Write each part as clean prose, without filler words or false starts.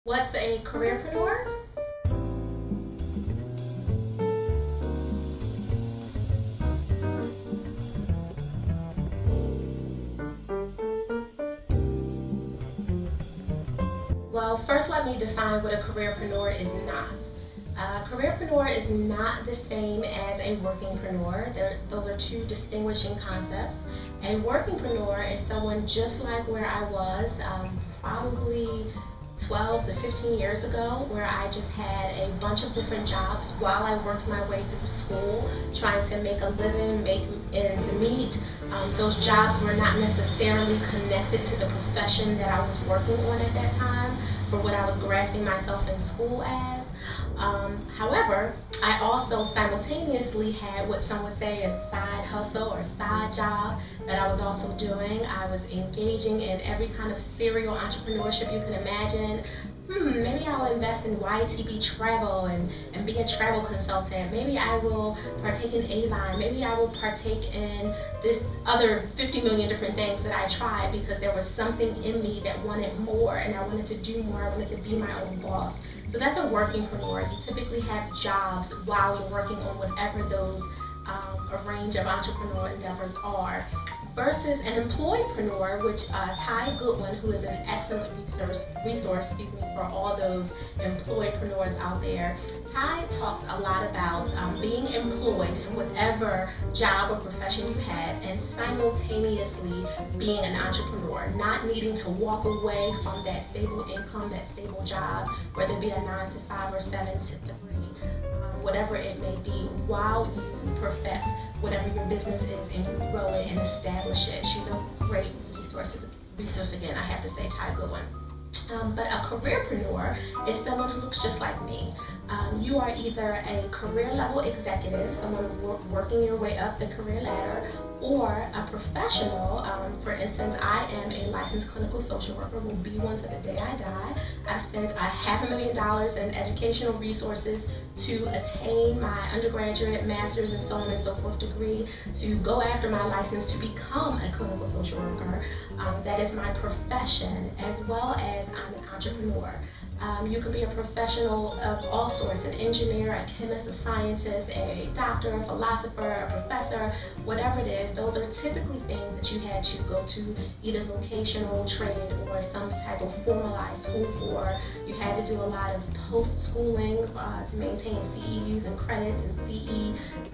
What's a careerpreneur? Well, first let me define what a careerpreneur is not. A careerpreneur is not the same as a workingpreneur. Those are two distinguishing concepts. A workingpreneur is someone just like where I was, probably 12 to 15 years ago, where I just had a bunch of different jobs while I worked my way through school, trying to make a living, make ends meet. Those jobs were not necessarily connected to the profession that I was working on at that time, for what I was grafting myself in school as. However, I also simultaneously had what some would say a side hustle or side job that I was also doing. I was engaging in every kind of serial entrepreneurship you can imagine. Maybe I'll invest in YTB travel and be a travel consultant. Maybe I will partake in Avon. Maybe I will partake in this other 50 million different things that I tried because there was something in me that wanted more and I wanted to do more. I wanted to be my own boss. So that's a workingpreneur. You typically have jobs while you're working on whatever those a range of entrepreneurial endeavors are, versus an employedpreneur, which Ty Goodwin, who is an excellent resource for all those employedpreneurs out there. Ty talks a lot about being employed in whatever job or profession you have and simultaneously being an entrepreneur, not needing to walk away from that stable income, that stable job, whether it be a 9 to 5 or 7 to 3. Whatever it may be, while you perfect whatever your business is and you grow it and establish it. She's a great resource again, I have to say, Ty Goodwin. But a careerpreneur is someone who looks just like me. You are either a career level executive, someone working your way up the career ladder, or a professional. For instance, I am a licensed clinical social worker, will be one to the day I die. I spent $500,000 in educational resources to attain my undergraduate, master's, and so on and so forth degree, to go after my license to become a clinical social worker. That is my profession, as well as I'm an entrepreneur. You could be a professional of all sorts, an engineer, a chemist, a scientist, a doctor, a philosopher, a professor, whatever it is. Those are typically things that you had to go to either vocational trade or some type of formalized school for. You had to do a lot of post-schooling to maintain CEUs and credits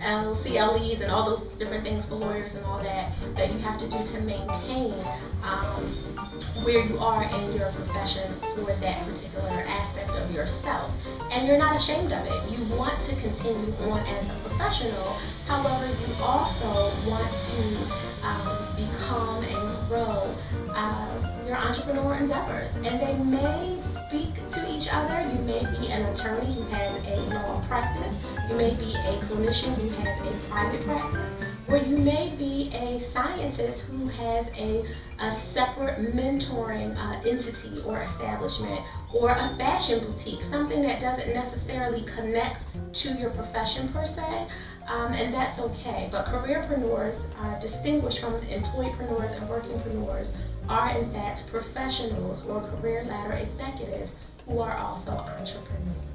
and CLEs and all those different things for lawyers and all that you have to do to maintain where you are in your profession for that particular aspect of yourself. And you're not ashamed of it. You want to continue on as a professional. However, you also want to become and grow your entrepreneurial endeavors. And they may speak to each other. You may be an attorney who has a law practice. You may be a clinician who has a private practice. Or you may be a scientist who has a separate mentoring entity or establishment, or a fashion boutique, something that doesn't necessarily connect to your profession per se, and that's okay. But careerpreneurs, distinguished from employedpreneurs and workingpreneurs, are in fact professionals or career ladder executives who are also entrepreneurs.